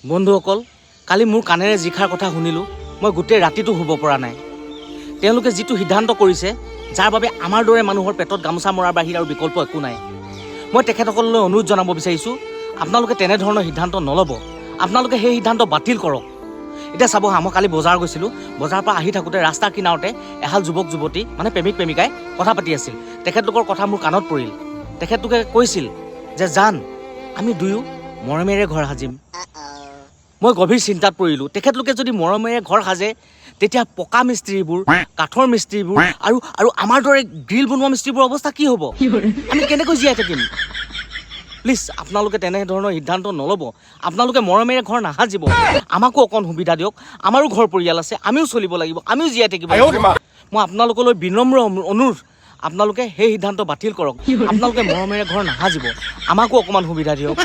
বন্ধুসকল, কালি মোৰ কাণেৰে যিষাৰ কথা শুনিলোঁ, মই গোটেই ৰাতিটো শুব পৰা নাই। তেওঁলোকে যিটো সিদ্ধান্ত কৰিছে, যাৰ বাবে আমাৰ দৰে মানুহৰ পেটত গামোচা মৰাৰ বাহিৰে আৰু বিকল্প একো নাই। মই তেখেতসকললৈ অনুৰোধ জনাব বিচাৰিছোঁ, আপোনালোকে তেনেধৰণৰ সিদ্ধান্ত নল'ব। আপোনালোকে সেই সিদ্ধান্ত বাতিল কৰক। এতিয়া চাব হা, মই কালি বজাৰ গৈছিলোঁ। বজাৰৰ পৰা আহি থাকোঁতে ৰাস্তাৰ কিনাৰতে এহাল যুৱক যুৱতী মানে প্ৰেমিক প্ৰেমিকাই কথা পাতি আছিল। তেখেতলোকৰ কথা মোৰ কাণত পৰিল। তেখেতলোকে কৈছিল যে জান, আমি দুয়ো মৰমেৰে ঘৰ সাজিম। মই গভীৰ চিন্তাত পৰিলোঁ। তেখেতলোকে যদি মৰমেৰে ঘৰ সাজে, তেতিয়া পকা মিস্ত্ৰীবোৰ, কাঠৰ মিস্ত্ৰীবোৰ আৰু আমাৰ দৰে গ্ৰিল বনোৱা মিস্ত্ৰীবোৰৰ অৱস্থা কি হ'ব? আমি কেনেকৈ জীয়াই থাকিম? প্লিজ, আপোনালোকে তেনেধৰণৰ সিদ্ধান্ত নল'ব। আপোনালোকে মৰমেৰে ঘৰ নাসাজিব। আমাকো অকণ সুবিধা দিয়ক। আমাৰো ঘৰ পৰিয়াল আছে, আমিও চলিব লাগিব, আমিও জীয়াই থাকিব লাগিব। মই আপোনালোকলৈ বিনম্ৰ অনুৰোধ, আপোনালোকে সেই সিদ্ধান্ত বাতিল কৰক। আপোনালোকে মৰমেৰে ঘৰ নাসাজিব। আমাকো অকণমান সুবিধা দিয়ক।